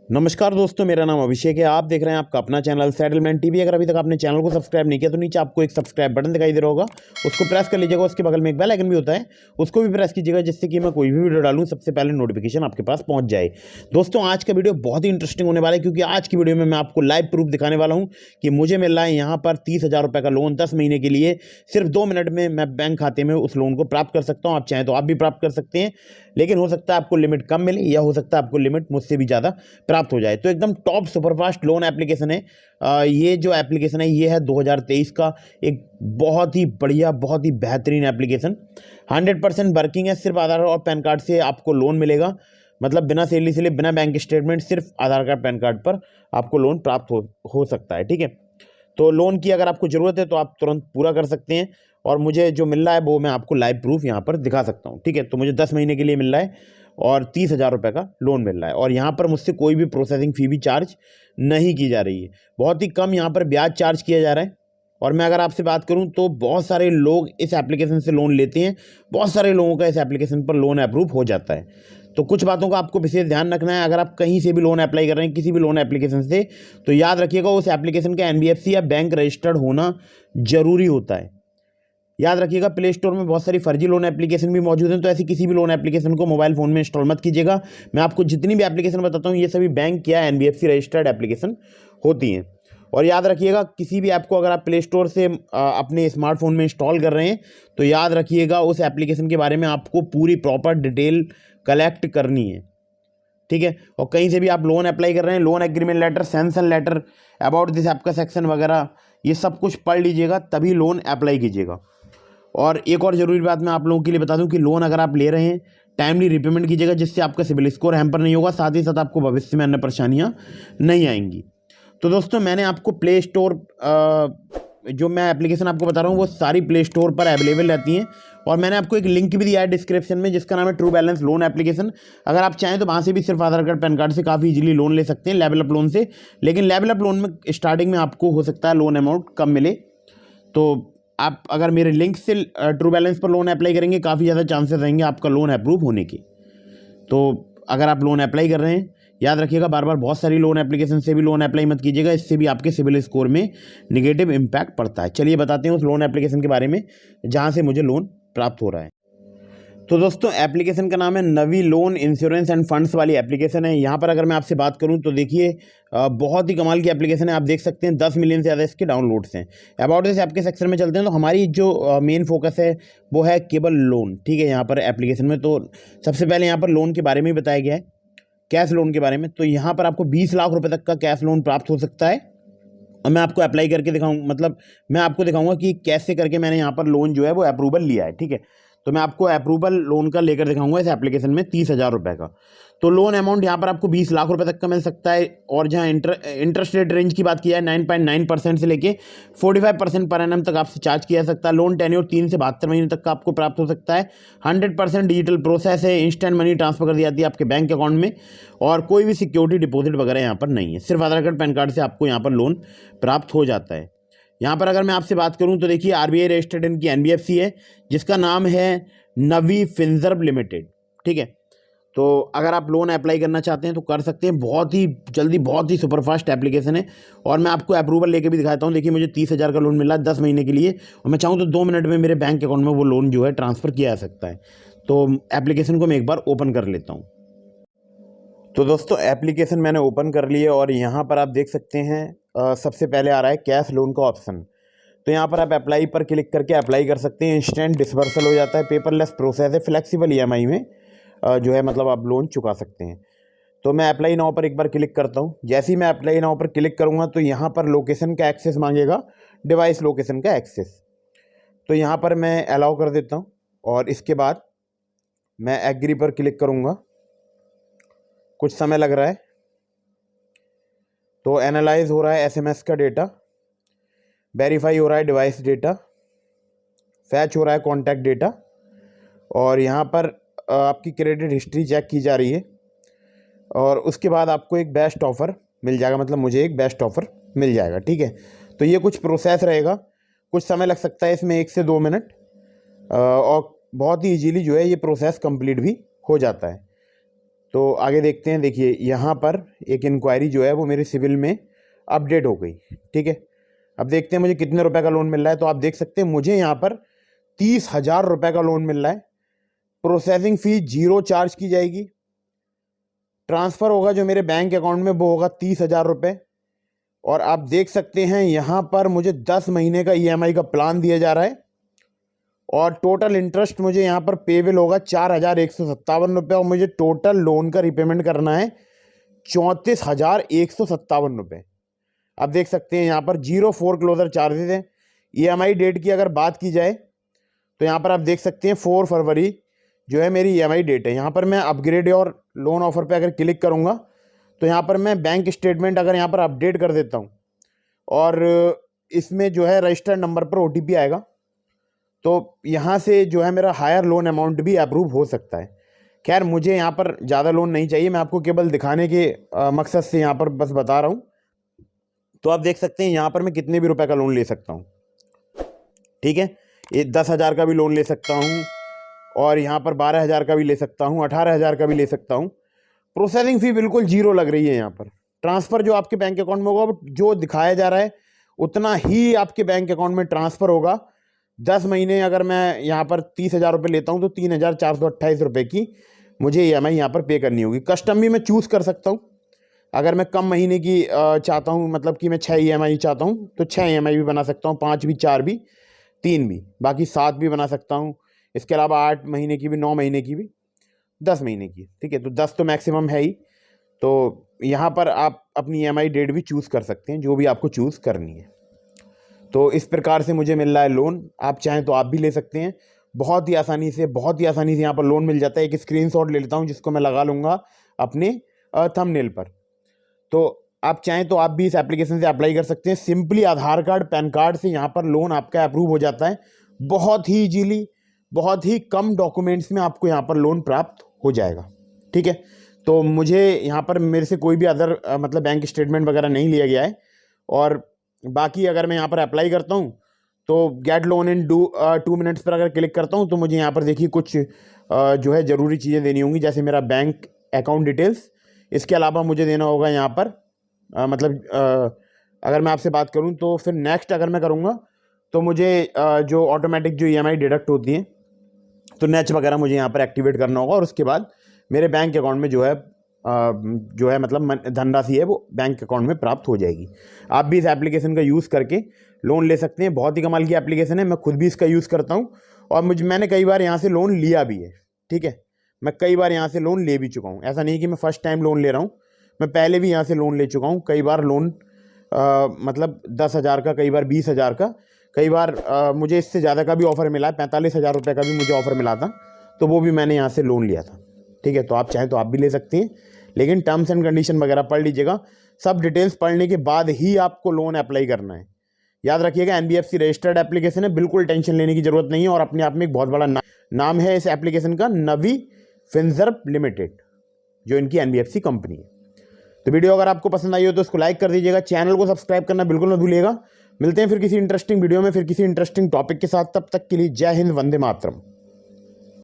नमस्कार दोस्तों, मेरा नाम अभिषेक है। आप देख रहे हैं आपका अपना चैनल सेटलमेंट टीवी। अगर अभी तक आपने चैनल को सब्सक्राइब नहीं किया तो नीचे आपको एक सब्सक्राइब बटन दिखाई दे रहा होगा, उसको प्रेस कर लीजिएगा। उसके बगल में एक बेल आइकन भी होता है, उसको भी प्रेस कीजिएगा, जिससे कि मैं कोई भी वीडियो डालूं सबसे पहले नोटिफिकेशन आपके पास पहुंच जाए। दोस्तों, आज का वीडियो बहुत ही इंटरेस्टिंग होने वाला है, क्योंकि आज की वीडियो में मैं आपको लाइव प्रूफ दिखाने वाला हूँ कि मुझे मिल रहा है यहाँ पर 30,000 रुपये का लोन 10 महीने के लिए। सिर्फ 2 मिनट में मैं बैंक खाते में उस लोन को प्राप्त कर सकता हूँ। आप चाहें तो आप भी प्राप्त कर सकते हैं, लेकिन हो सकता है आपको लिमिट कम मिले या हो सकता है आपको लिमिट मुझसे भी ज़्यादा प्राप्त हो जाए। तो एकदम टॉप सुपरफास्ट लोन एप्लीकेशन है। ये जो एप्लीकेशन है ये है 2023 का एक बहुत ही बढ़िया, बहुत ही बेहतरीन एप्लीकेशन। 100% वर्किंग है। सिर्फ आधार और पैन कार्ड से आपको लोन मिलेगा, मतलब बिना सैलरी स्लिप, बिना बैंक स्टेटमेंट, सिर्फ आधार कार्ड पैन कार्ड पर आपको लोन प्राप्त हो सकता है। ठीक है, तो लोन की अगर आपको ज़रूरत है तो आप तुरंत पूरा कर सकते हैं, और मुझे जो मिल रहा है वो मैं आपको लाइव प्रूफ यहाँ पर दिखा सकता हूँ। ठीक है, तो मुझे 10 महीने के लिए मिल रहा है और 30,000 रुपये का लोन मिल रहा है, और यहाँ पर मुझसे कोई भी प्रोसेसिंग फ़ी भी चार्ज नहीं की जा रही है। बहुत ही कम यहाँ पर ब्याज चार्ज किया जा रहा है। और मैं अगर आपसे बात करूँ तो बहुत सारे लोग इस एप्लीकेशन से लोन लेते हैं, बहुत सारे लोगों का इस एप्लीकेशन पर लोन अप्रूव हो जाता है। तो कुछ बातों का आपको विशेष ध्यान रखना है। अगर आप कहीं से भी लोन अप्लाई कर रहे हैं, किसी भी लोन एप्लीकेशन से, तो याद रखिएगा उस एप्लीकेशन का एनबीएफसी या बैंक रजिस्टर्ड होना जरूरी होता है। याद रखिएगा, प्ले स्टोर में बहुत सारी फर्जी लोन एप्लीकेशन भी मौजूद हैं, तो ऐसी किसी भी लोन एप्लीकेशन को मोबाइल फ़ोन में इंस्टॉल मत कीजिएगा। मैं आपको जितनी भी एप्लीकेशन बताता हूँ ये सभी बैंक या एनबीएफसी रजिस्टर्ड एप्लीकेशन होती हैं। और याद रखिएगा, किसी भी ऐप को अगर आप प्ले स्टोर से अपने स्मार्टफोन में इंस्टॉल कर रहे हैं तो याद रखिएगा उस एप्लीकेशन के बारे में आपको पूरी प्रॉपर डिटेल कलेक्ट करनी है। ठीक है, और कहीं से भी आप लोन अप्लाई कर रहे हैं, loan agreement letter, sanction letter, about this app का सेक्शन वगैरह, ये सब कुछ पढ़ लीजिएगा, तभी लोन अप्लाई कीजिएगा। और एक और ज़रूरी बात मैं आप लोगों के लिए बता दूं कि लोन अगर आप ले रहे हैं, टाइमली रिपेमेंट कीजिएगा, जिससे आपका सिबिल स्कोर हैम्पर नहीं होगा, साथ ही साथ आपको भविष्य में अन्य परेशानियां नहीं आएंगी। तो दोस्तों, मैंने आपको प्ले स्टोर, जो मैं एप्लीकेशन आपको बता रहा हूँ वो सारी प्ले स्टोर पर अवेलेबल रहती हैं, और मैंने आपको एक लिंक भी दिया है डिस्क्रिप्शन में, जिसका नाम है ट्रू बैलेंस लोन एप्लीकेशन। अगर आप चाहें तो वहाँ से भी सिर्फ आधार कार्ड पैन कार्ड से काफ़ी इजीली लोन ले सकते हैं, लेवल अप लोन से। लेकिन लेवल अप लोन में स्टार्टिंग में आपको हो सकता है लोन अमाउंट कम मिले, तो आप अगर मेरे लिंक से ट्रू बैलेंस पर लोन अप्लाई करेंगे, काफ़ी ज़्यादा चांसेस रहेंगे आपका लोन अप्रूव होने के। तो अगर आप लोन अप्लाई कर रहे हैं, याद रखिएगा बार बार बहुत सारी लोन एप्लीकेशन से भी लोन अप्लाई मत कीजिएगा, इससे भी आपके सिबिल स्कोर में निगेटिव इम्पैक्ट पड़ता है। चलिए बताते हैं उस लोन एप्लीकेशन के बारे में जहाँ से मुझे लोन प्राप्त हो रहा है। तो दोस्तों, एप्लीकेशन का नाम है नवी लोन इंश्योरेंस एंड फंड्स वाली एप्लीकेशन है। यहाँ पर अगर मैं आपसे बात करूँ तो देखिए, बहुत ही कमाल की एप्लीकेशन है। आप देख सकते हैं 10 मिलियन से ज़्यादा इसके डाउनलोड्स हैं। अबाउट दिस ऐप के सेक्शन में चलते हैं तो हमारी जो मेन फोकस है वो है केवल लोन। ठीक है, यहाँ पर एप्लीकेशन में तो सबसे पहले यहाँ पर लोन के बारे में ही बताया गया है, कैश लोन के बारे में। तो यहाँ पर आपको 20 लाख रुपये तक का कैश लोन प्राप्त हो सकता है, और मैं आपको अप्लाई करके दिखाऊँ, मतलब मैं आपको दिखाऊंगा कि कैसे करके मैंने यहाँ पर लोन जो है वो अप्रूवल लिया है। ठीक है, तो मैं आपको अप्रूवल लोन का लेकर दिखाऊंगा इस एप्लीकेशन में 30,000 रुपये का। तो लोन अमाउंट यहाँ पर आपको 20 लाख रुपए तक का मिल सकता है, और जहाँ इंटरेस्ट रेट रेंज की बात की जाए 9.9% से लेके 45% पर एनम तक आपसे चार्ज किया जा सकता है। लोन टेन्योर 3 से 72 महीने तक का आपको प्राप्त हो सकता है। 100% डिजिटल प्रोसेस है, इंस्टेंट मनी ट्रांसफर कर दी जाती है आपके बैंक अकाउंट में, और कोई भी सिक्योरिटी डिपॉजिट वगैरह यहाँ पर नहीं है। सिर्फ आधार कार्ड पैन कार्ड से आपको यहाँ पर लोन प्राप्त हो जाता है। यहाँ पर अगर मैं आपसे बात करूँ तो देखिए, आरबीआई रजिस्टर्ड इनकी एनबीएफसी है, जिसका नाम है नवी फिनजर्व लिमिटेड। ठीक है, तो अगर आप लोन अप्लाई करना चाहते हैं तो कर सकते हैं, बहुत ही जल्दी, बहुत ही सुपरफास्ट एप्लीकेशन है। और मैं आपको अप्रूवल लेके भी दिखाता हूँ। देखिए, मुझे 30,000 का लोन मिला 10 महीने के लिए, और मैं चाहूँ तो 2 मिनट में मेरे बैंक अकाउंट में वो लोन जो है ट्रांसफ़र किया जा सकता है। तो एप्लीकेशन को मैं एक बार ओपन कर लेता हूँ। तो दोस्तों, एप्लीकेशन मैंने ओपन कर ली है, और यहाँ पर आप देख सकते हैं सबसे पहले आ रहा है कैश लोन का ऑप्शन। तो यहाँ पर आप अप्लाई पर क्लिक करके अप्लाई कर सकते हैं। इंस्टेंट डिसबर्सल हो जाता है, पेपरलेस प्रोसेस है, फ्लेक्सिबल ईएमआई में जो है मतलब आप लोन चुका सकते हैं। तो मैं अप्लाई नाउ पर एक बार क्लिक करता हूँ। जैसे ही मैं अप्लाई नाउ पर क्लिक करूँगा तो यहाँ पर लोकेशन का एक्सेस मांगेगा, डिवाइस लोकेशन का एक्सेस। तो यहाँ पर मैं अलाउ कर देता हूँ, और इसके बाद मैं एग्री पर क्लिक करूँगा। कुछ समय लग रहा है, तो एनालाइज हो रहा है एसएमएस का डेटा, वेरीफाई हो रहा है डिवाइस डेटा, फैच हो रहा है कॉन्टैक्ट डेटा, और यहाँ पर आपकी क्रेडिट हिस्ट्री चेक की जा रही है, और उसके बाद आपको एक बेस्ट ऑफ़र मिल जाएगा, मतलब मुझे एक बेस्ट ऑफ़र मिल जाएगा। ठीक है, तो ये कुछ प्रोसेस रहेगा, कुछ समय लग सकता है इसमें 1 से 2 मिनट, और बहुत ही ईजीली जो है ये प्रोसेस कंप्लीट भी हो जाता है। तो आगे देखते हैं। देखिए यहाँ पर एक इंक्वायरी जो है वो मेरे सिविल में अपडेट हो गई, ठीक है। अब देखते हैं मुझे कितने रुपए का लोन मिल रहा है। तो आप देख सकते हैं मुझे यहाँ पर 30,000 रुपये का लोन मिल रहा है। प्रोसेसिंग फ़ी 0 चार्ज की जाएगी। ट्रांसफ़र होगा जो मेरे बैंक अकाउंट में वो होगा 30,000 रुपये। और आप देख सकते हैं यहाँ पर मुझे 10 महीने का EMI का प्लान दिया जा रहा है और टोटल इंटरेस्ट मुझे यहाँ पर पेबल होगा 4,157 रुपये और मुझे टोटल लोन का रिपेमेंट करना है 34,157 रुपये। आप देख सकते हैं यहाँ पर 0 फोरक्लोजर चार्जेस हैं। EMI डेट की अगर बात की जाए तो यहाँ पर आप देख सकते हैं 4 फरवरी जो है मेरी EMI डेट है। यहाँ पर मैं अपग्रेड और लोन ऑफर पे अगर क्लिक करूँगा तो यहाँ पर मैं बैंक स्टेटमेंट अगर यहाँ पर अपडेट कर देता हूँ और इसमें जो है रजिस्टर्ड नंबर पर OTP आएगा तो यहाँ से जो है मेरा हायर लोन अमाउंट भी अप्रूव हो सकता है। खैर मुझे यहाँ पर ज़्यादा लोन नहीं चाहिए, मैं आपको केवल दिखाने के मकसद से यहाँ पर बस बता रहा हूँ। तो आप देख सकते हैं यहाँ पर मैं कितने भी रुपए का लोन ले सकता हूँ, ठीक है। ये 10,000 का भी लोन ले सकता हूँ और यहाँ पर 12,000 का भी ले सकता हूँ, 18,000 का भी ले सकता हूँ। प्रोसेसिंग फ़ी बिल्कुल 0 लग रही है यहाँ पर। ट्रांसफ़र जो आपके बैंक अकाउंट में होगा जो दिखाया जा रहा है उतना ही आपके बैंक अकाउंट में ट्रांसफ़र होगा। 10 महीने अगर मैं यहाँ पर 30,000 रुपये लेता हूँ तो 3,428 रुपये की मुझे EMI यहाँ पर पे करनी होगी। कस्टम भी मैं चूज़ कर सकता हूँ। अगर मैं कम महीने की चाहता हूँ, मतलब कि मैं 6 EMI चाहता हूँ तो 6 EMI भी बना सकता हूँ, 5 भी, 4 भी, 3 भी, बाकी 7 भी बना सकता हूँ। इसके अलावा 8 महीने की भी, 9 महीने की भी, 10 महीने की, ठीक है। तो 10 तो मैक्सिमम है ही। तो यहाँ पर आप अपनी EMI डेट भी चूज़ कर सकते हैं, जो भी आपको चूज़ करनी है। तो इस प्रकार से मुझे मिल रहा है लोन। आप चाहें तो आप भी ले सकते हैं। बहुत ही आसानी से यहाँ पर लोन मिल जाता है। एक स्क्रीनशॉट ले लेता हूँ जिसको मैं लगा लूँगा अपने थंबनेल पर। तो आप चाहें तो आप भी इस एप्लीकेशन से अप्लाई कर सकते हैं। सिंपली आधार कार्ड, पैन कार्ड से यहाँ पर लोन आपका अप्रूव हो जाता है। बहुत ही ईजीली, बहुत ही कम डॉक्यूमेंट्स में आपको यहाँ पर लोन प्राप्त हो जाएगा, ठीक है। तो मुझे यहाँ पर मेरे से कोई भी अदर मतलब बैंक स्टेटमेंट वगैरह नहीं लिया गया है। और बाकी अगर मैं यहाँ पर अप्लाई करता हूँ तो गेट लोन इन 2 मिनट्स पर अगर क्लिक करता हूँ तो मुझे यहाँ पर देखिए कुछ जो है ज़रूरी चीज़ें देनी होंगी, जैसे मेरा बैंक अकाउंट डिटेल्स। इसके अलावा मुझे देना होगा यहाँ पर अगर मैं आपसे बात करूँ तो फिर नेक्स्ट अगर मैं करूँगा तो मुझे जो ऑटोमेटिक जो EMI डिडक्ट होती है तो नेच वगैरह मुझे यहाँ पर एक्टिवेट करना होगा और उसके बाद मेरे बैंक अकाउंट में जो है मतलब धनराशि है वो बैंक अकाउंट में प्राप्त हो जाएगी। आप भी इस एप्लीकेशन का यूज़ करके लोन ले सकते हैं। बहुत ही कमाल की एप्लीकेशन है, मैं खुद भी इसका यूज़ करता हूँ और मैंने कई बार यहाँ से लोन लिया भी है, ठीक है। मैं कई बार यहाँ से लोन ले भी चुका हूँ। ऐसा नहीं कि मैं फ़र्स्ट टाइम लोन ले रहा हूँ, मैं पहले भी यहाँ से लोन ले चुका हूँ। कई बार लोन मतलब 10,000 का, कई बार 20,000 का, कई बार मुझे इससे ज़्यादा का भी ऑफ़र मिला है। 45,000 रुपये का भी मुझे ऑफ़र मिला था, तो वो भी मैंने यहाँ से लोन लिया था, ठीक है। तो आप चाहें तो आप भी ले सकते हैं, लेकिन टर्म्स एंड कंडीशन वगैरह पढ़ लीजिएगा। सब डिटेल्स पढ़ने के बाद ही आपको लोन अप्लाई करना है। याद रखिएगा NBFC रजिस्टर्ड एप्लीकेशन है, बिल्कुल टेंशन लेने की ज़रूरत नहीं है। और अपने आप में एक बहुत बड़ा नाम है इस एप्लीकेशन का, नवी फिनसर्व लिमिटेड, जो इनकी NBFC कंपनी है। तो वीडियो अगर आपको पसंद आई हो तो उसको लाइक कर दीजिएगा, चैनल को सब्सक्राइब करना बिल्कुल मत भूलिएगा। मिलते हैं फिर किसी इंटरेस्टिंग वीडियो में, फिर किसी इंटरेस्टिंग टॉपिक के साथ। तब तक के लिए जय हिंद, वंदे मातरम।